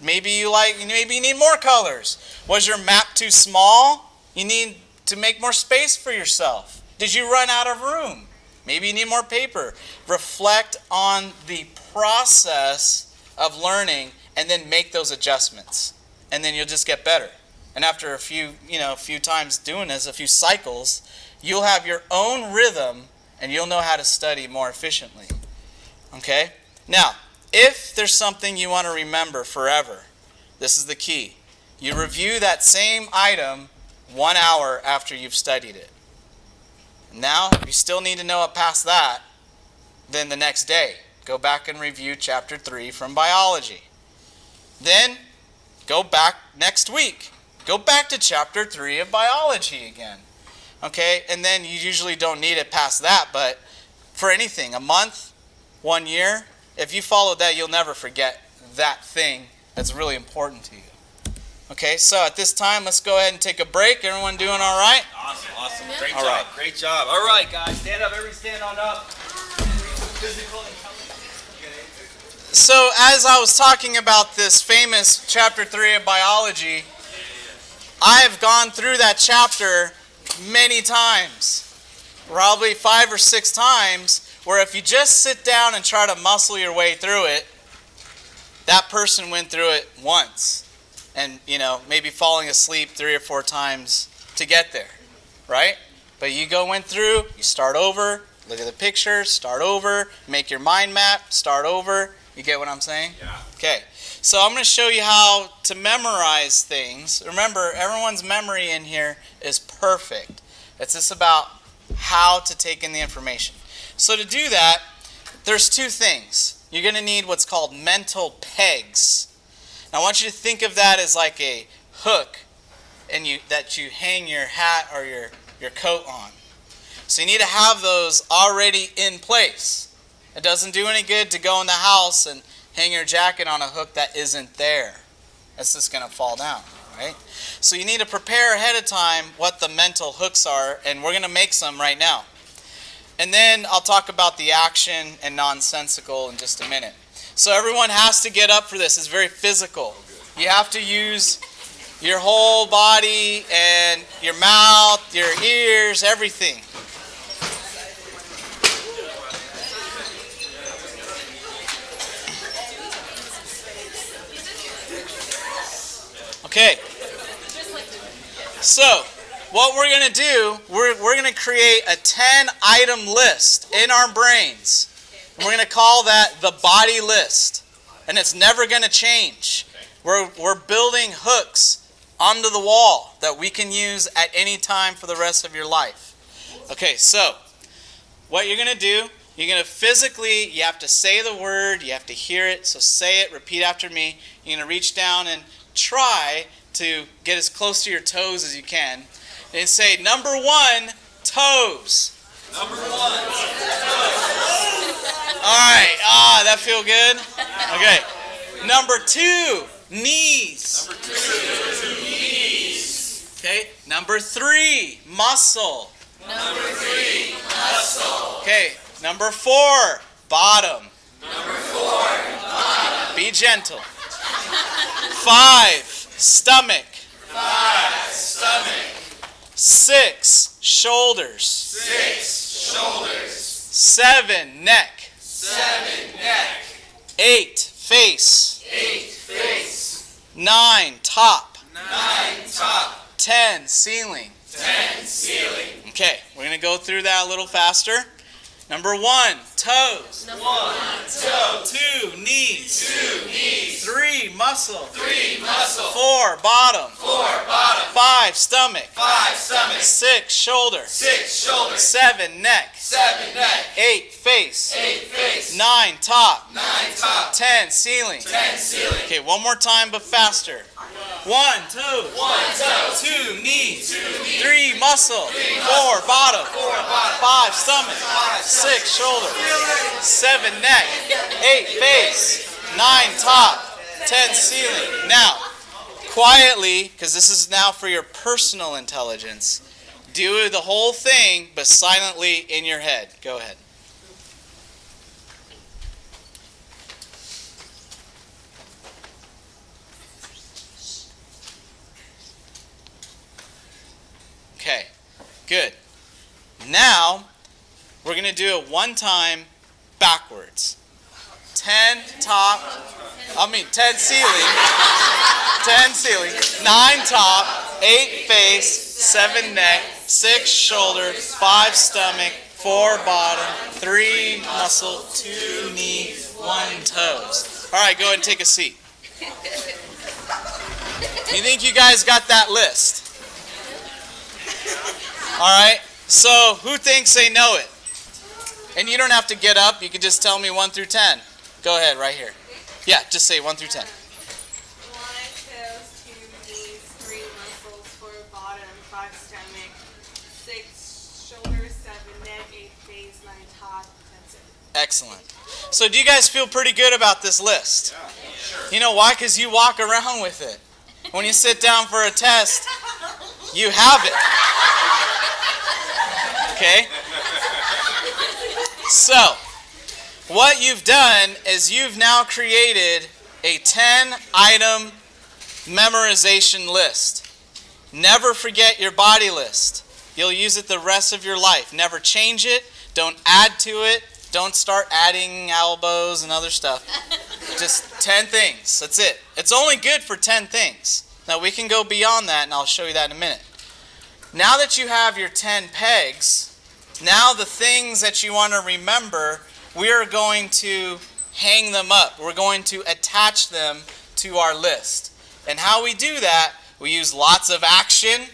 Maybe you need more colors. Was your map too small? You need to make more space for yourself. Did you run out of room? Maybe you need more paper. Reflect on the process of learning and then make those adjustments. And then you'll just get better. And after a few times doing this, a few cycles, you'll have your own rhythm and you'll know how to study more efficiently. Okay? Now, if there's something you want to remember forever, this is the key. You review that same item 1 hour after you've studied it. Now, if you still need to know it past that, then the next day, go back and review chapter 3 from biology. Then, go back next week. Go back to chapter 3 of biology again. Okay? And then you usually don't need it past that, but for anything, a month, 1 year, if you follow that, you'll never forget that thing that's really important to you. Okay, so at this time, let's go ahead and take a break. Everyone doing all right? Awesome. Great All job. right. Great job. All right, guys. Stand up. Everybody stand on up. Physical intelligence. So as I was talking about this famous chapter 3 of biology, I have gone through that chapter many times, probably 5 or 6 times, where if you just sit down and try to muscle your way through it, that person went through it once and, maybe falling asleep 3 or 4 times to get there, right? But you went through, you start over, look at the pictures, start over, make your mind map, start over. You get what I'm saying? Yeah. Okay. So I'm going to show you how to memorize things. Remember, everyone's memory in here is perfect. It's just about how to take in the information. So to do that, there's 2 things. You're going to need what's called mental pegs. Now I want you to think of that as like a hook that you hang your hat or your coat on. So you need to have those already in place. It doesn't do any good to go in the house and hang your jacket on a hook that isn't there. It's just going to fall down, right? So you need to prepare ahead of time what the mental hooks are, and we're going to make some right now. And then I'll talk about the action and nonsensical in just a minute. So everyone has to get up for this. It's very physical. You have to use your whole body and your mouth, your ears, everything. Okay. So, what we're going to do, we're going to create a 10-item list in our brains. And we're going to call that the body list. And it's never going to change. We're building hooks onto the wall that we can use at any time for the rest of your life. Okay, so what you're going to do, you're going to physically, you have to say the word, you have to hear it, so say it, repeat after me. You're going to reach down and try to get as close to your toes as you can. And say, number 1, toes. Number 1, All right. That feel good? Okay. Number 2, knees. Number 2, knees. Okay. Number 3, muscle. Number 3, muscle. Okay. Number 4, bottom. Number 4, bottom. Be gentle. 5, stomach. 5, stomach. 6, shoulders. 6, shoulders. 7, neck. 7, neck. 8, face. 8, face. 9, top. 9, top. 10, ceiling. 10, ceiling. Okay, we're going to go through that a little faster. Number 1, toes. 1, toes. 2, knees. 2, knees. 3, muscle. 3, muscle. 4, bottom. 4, bottom. 5, stomach. 5, stomach. 6, shoulder. 6, shoulder. 7, neck. 7, neck. 8, face. 8, face. 9, top. 9, top. 10, ceiling. 10, ceiling. Okay, one more time but faster. 1, toes. 1, toes. 2, knees. 2, knees. 3, muscle. 4, bottom. 4, bottom. 5, stomach. 6, shoulder. 7, neck. 8, face. 9, top. 10, ceiling. Now, quietly, because this is now for your personal intelligence, do the whole thing, but silently in your head. Go ahead. Okay, good. Now, we're going to do it one time backwards. 10 top, 10 ceiling, 10 ceiling, 9 top, 8 face, 7 neck, 6 shoulder, 5 stomach, 4 bottom, 3 muscle, 2 knee, 1 toes. All right, go ahead and take a seat. You think you guys got that list? All right, so who thinks they know it? And you don't have to get up. You can just tell me 1 through 10. Go ahead, right here. Yeah, just say 1 through 10. 1 toes, 2 knees, 3 muscles, 4 bottom, 5 stomach, 6 shoulders, 7 neck, 8 face, 9 top. That's it. Excellent. So do you guys feel pretty good about this list? Yeah, sure. You know why? Because you walk around with it. When you sit down for a test, you have it. Okay? So, what you've done is you've now created a 10-item memorization list. Never forget your body list. You'll use it the rest of your life. Never change it. Don't add to it. Don't start adding elbows and other stuff. Just 10 things. That's it. It's only good for 10 things. Now, we can go beyond that, and I'll show you that in a minute. Now that you have your 10 pegs, now the things that you want to remember, we are going to hang them up. We're going to attach them to our list. And how we do that, we use lots of action,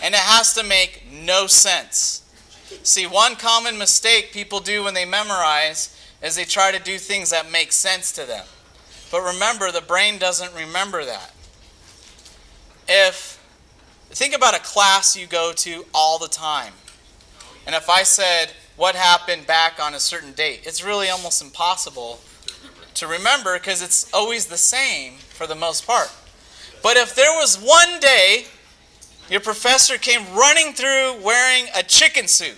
and it has to make no sense. See, one common mistake people do when they memorize is they try to do things that make sense to them. But remember, the brain doesn't remember that. Think about a class you go to all the time. And if I said, what happened back on a certain date, it's really almost impossible to remember because it's always the same for the most part. But if there was one day your professor came running through wearing a chicken suit,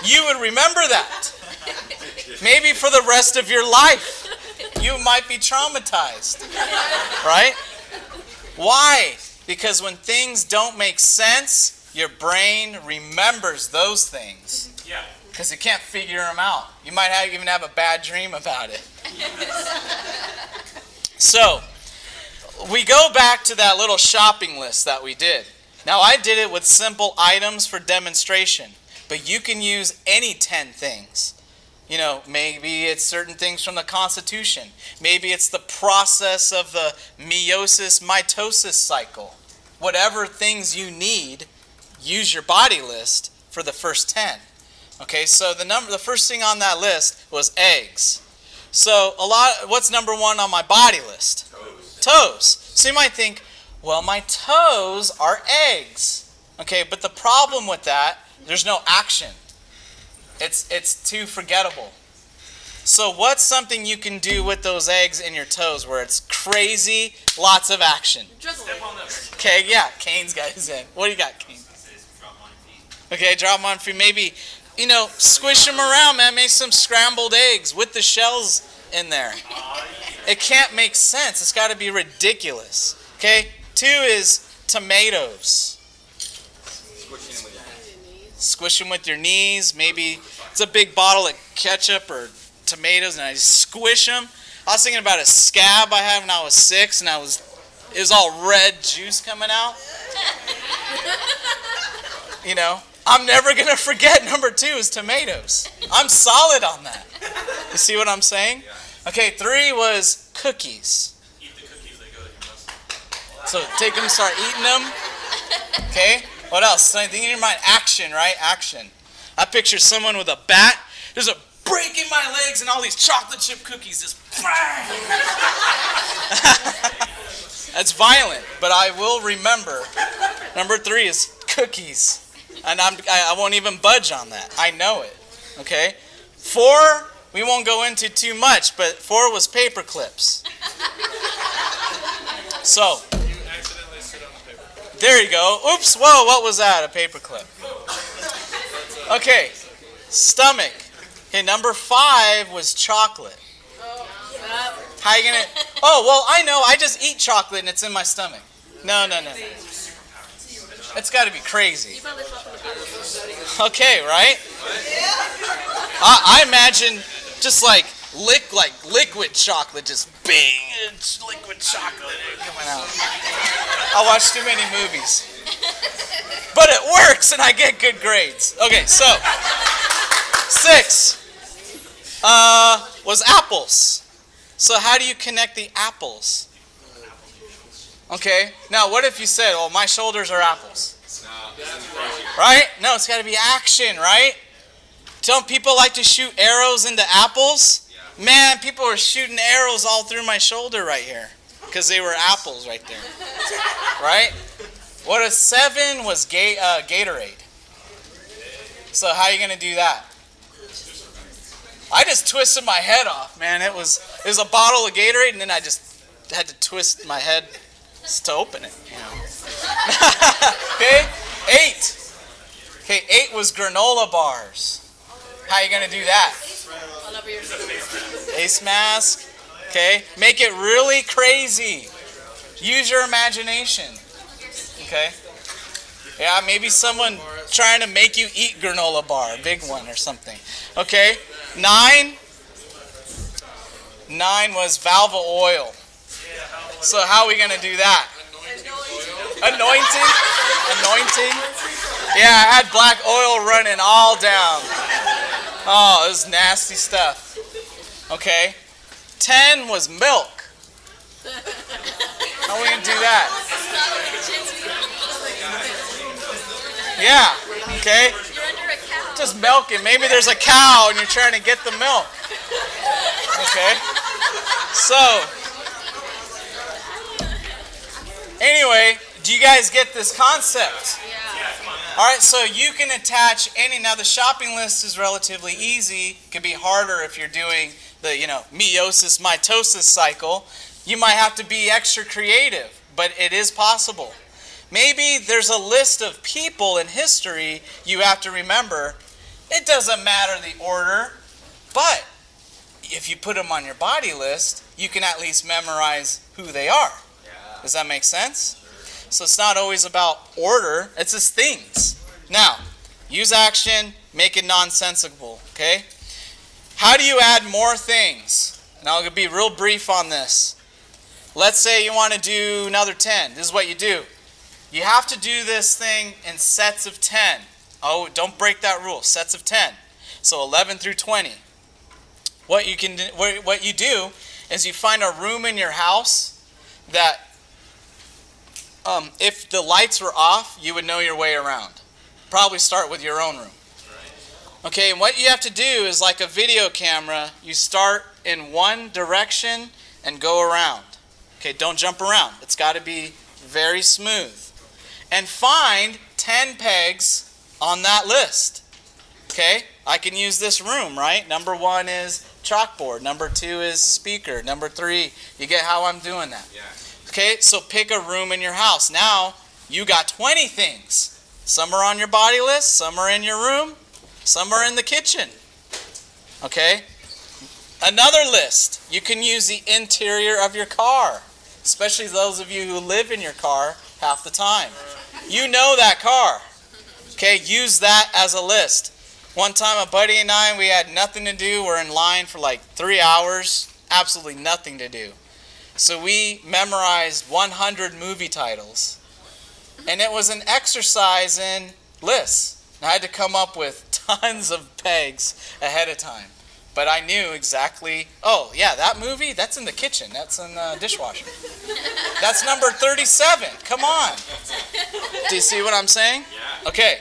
you would remember that. Maybe for the rest of your life. You might be traumatized. Right? Why? Because when things don't make sense, your brain remembers those things. Yeah. Because it can't figure them out. You might even have a bad dream about it. So, we go back to that little shopping list that we did. Now, I did it with simple items for demonstration, but you can use any 10 things. You know, maybe it's certain things from the Constitution. Maybe it's the process of the meiosis-mitosis cycle. Whatever things you need, use your body list for the first 10. Okay, so the first thing on that list was eggs. So what's number 1 on my body list? Toes. Toes. So you might think, well, my toes are eggs. Okay, but the problem with that, there's no action. It's too forgettable. So what's something you can do with those eggs in your toes where it's crazy, lots of action? Step on them. Okay, yeah, Kane's got his in. What do you got, Kane? Okay, drop them on feet. Maybe, squish them around, man. Make some scrambled eggs with the shells in there. It can't make sense. It's got to be ridiculous. Okay, 2 is tomatoes. Squish them with your knees. Maybe it's a big bottle of ketchup or tomatoes, and I just squish them. I was thinking about a scab I had when I was 6, and it was all red juice coming out. I'm never going to forget number 2 is tomatoes. I'm solid on that. You see what I'm saying? Okay, 3 was cookies. Eat the cookies, they go to your muscle. So take them, start eating them. Okay, what else? Anything in your mind? Action, right? Action. I picture someone with a bat. There's a break in my legs and all these chocolate chip cookies just bang. That's violent, but I will remember. Number 3 is cookies. And I won't even budge on that. I know it. Okay? 4, we won't go into too much, but 4 was paper clips. So, You accidentally sit on the paper. there you go. Oops, whoa, what was that? A paper clip. Okay, stomach. Okay, number 5 was chocolate. How you gonna? Oh, well, I know. I just eat chocolate and it's in my stomach. No. It's got to be crazy. Okay, right? I imagine just like liquid chocolate, just bing, it's liquid chocolate coming out. I watch too many movies, but it works and I get good grades. Okay, so 6 was apples. So how do you connect the apples? Okay, now what if you said, well, my shoulders are apples? Right? No, it's got to be action, right? Don't people like to shoot arrows into apples? Man, people were shooting arrows all through my shoulder right here because they were apples right there. Right? What a 7 was Gatorade. So how are you going to do that? I just twisted my head off, man. It was a bottle of Gatorade, and then I just had to twist my head just to open it. Okay, 8. Okay, 8 was granola bars. How are you gonna do that? Face mask. Okay, make it really crazy. Use your imagination. Okay. Yeah, maybe someone trying to make you eat granola bar, a big one or something. Okay. 9 was valve oil. So how are we going to do that? Anointing? Yeah, I had black oil running all down. Oh, it was nasty stuff. Okay. 10 was milk. How are we going to do that? Yeah, okay. Just milk it. Maybe there's a cow and you're trying to get the milk. Okay. So, anyway, do you guys get this concept? All right, so you can attach any. Now, the shopping list is relatively easy. It can be harder if you're doing the, meiosis, mitosis cycle. You might have to be extra creative, but it is possible. Maybe there's a list of people in history you have to remember. It doesn't matter the order, but if you put them on your body list, you can at least memorize who they are. Does that make sense? So it's not always about order, it's just things. Now, use action, make it nonsensical, okay? How do you add more things? And I'll be real brief on this. Let's say you want to do another 10. This is what you do. You have to do this thing in sets of 10. Oh, don't break that rule. Sets of 10. So 11 through 20. What you do is you find a room in your house that if the lights were off, you would know your way around. Probably start with your own room. Okay, and what you have to do is like a video camera, you start in one direction and go around. Okay, don't jump around. It's got to be very smooth. And find 10 pegs on that list. Okay? I can use this room, right? Number 1 is chalkboard. Number 2 is speaker. Number 3, you get how I'm doing that? Yeah. Okay, so pick a room in your house. Now, you got 20 things. Some are on your body list, some are in your room, some are in the kitchen. Okay? Another list. You can use the interior of your car, especially those of you who live in your car half the time. You know that car. Okay, use that as a list. One time a buddy and I, we had nothing to do. We're in line for like 3 hours, absolutely nothing to do. So we memorized 100 movie titles. And it was an exercise in lists. I had to come up with tons of pegs ahead of time. But I knew exactly, oh yeah, that movie, that's in the kitchen. That's in the dishwasher. That's number 37. Come on. Do you see what I'm saying? Yeah. Okay.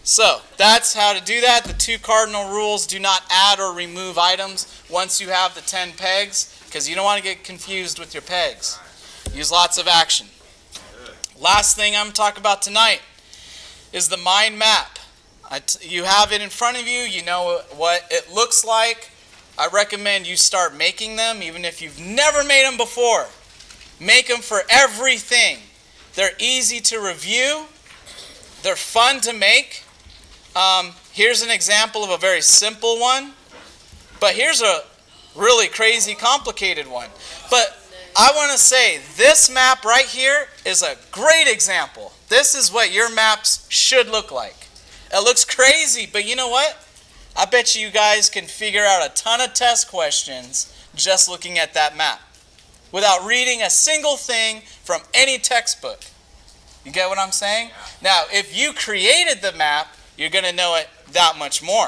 So that's how to do that. The 2 cardinal rules: do not add or remove items once you have the 10 pegs, because you don't want to get confused with your pegs. Use lots of action. Last thing I'm talking about tonight is the mind map. You have it in front of you. You know what it looks like. I recommend you start making them, even if you've never made them before. Make them for everything. They're easy to review. They're fun to make. Here's an example of a very simple one. But here's a really crazy, complicated one. But I want to say this map right here is a great example. This is what your maps should look like. It looks crazy, but you know what? I bet you guys can figure out a ton of test questions just looking at that map without reading a single thing from any textbook. You get what I'm saying? Now, if you created the map, you're going to know it that much more.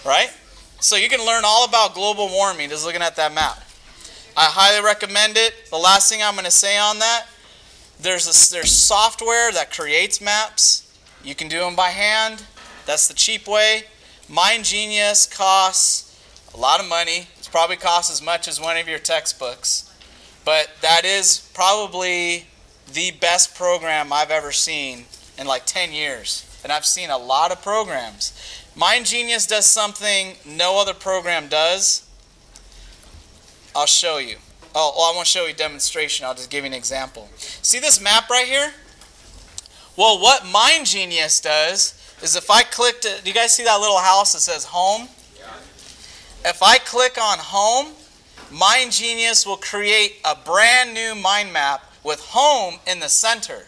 Right? So you can learn all about global warming just looking at that map. I highly recommend it. The last thing I'm going to say on that, there's software that creates maps. You can do them by hand. That's the cheap way. MindGenius costs a lot of money. It probably costs as much as one of your textbooks. But that is probably the best program I've ever seen in like 10 years. And I've seen a lot of programs. MindGenius does something no other program does. I'll show you. I won't show you a demonstration. I'll just give you an example. See this map right here? Well, what MindGenius does is if I click do you guys see that little house that says home? Yeah. If I click on home, MindGenius will create a brand new mind map with home in the center.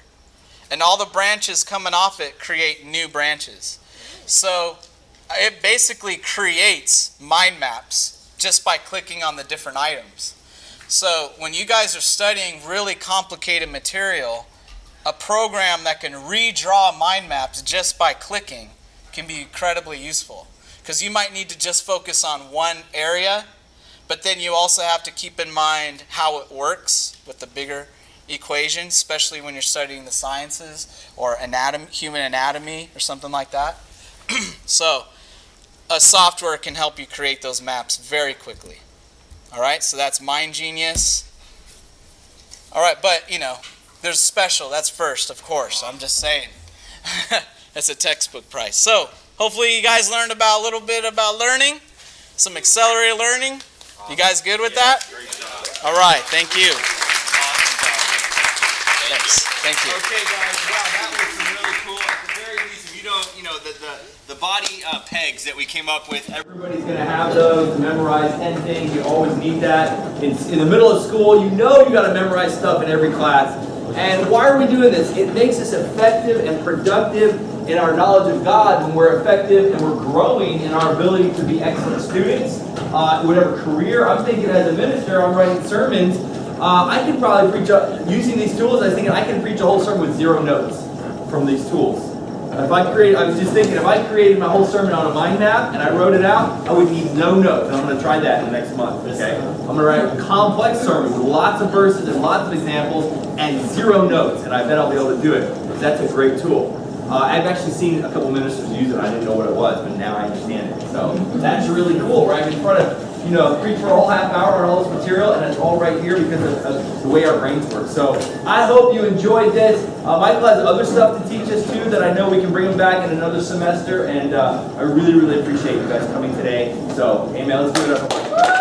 And all the branches coming off it create new branches. So it basically creates mind maps just by clicking on the different items. So when you guys are studying really complicated material, a program that can redraw mind maps just by clicking can be incredibly useful. Because you might need to just focus on one area, but then you also have to keep in mind how it works with the bigger equation, especially when you're studying the sciences or human anatomy or something like that. So a software can help you create those maps very quickly. All right, so that's MindGenius. All right, but there's special. That's first, of course. I'm just saying. That's a textbook price. So hopefully you guys learned a little bit about learning, some accelerated learning. You guys good with that? Great job. All right, thank you. Awesome job. Thanks. Thank you. Okay, guys. Wow, that was really cool. At the very least, if you don't, the body pegs that we came up with. Everybody's going to have those to memorize 10 things. You always need that. It's in the middle of school. You got to memorize stuff in every class. And why are we doing this? It makes us effective and productive in our knowledge of God when we're effective and we're growing in our ability to be excellent students. Whatever career. I'm thinking as a minister, I'm writing sermons. I can probably preach, using these tools, I was thinking I can preach a whole sermon with 0 notes from these tools. I was just thinking, if I created my whole sermon on a mind map and I wrote it out, I would need no notes. And I'm going to try that in the next month, okay? I'm going to write a complex sermon with lots of verses and lots of examples and 0 notes, and I bet I'll be able to do it. That's a great tool. I've actually seen a couple ministers use it. I didn't know what it was, but now I understand it. So that's really cool, right? In front of preach for a whole half hour on all this material, and it's all right here because of the way our brains work. So I hope you enjoyed this. Michael has other stuff to teach us too that I know we can bring him back in another semester, and I really, really appreciate you guys coming today. So, amen. Let's give it up.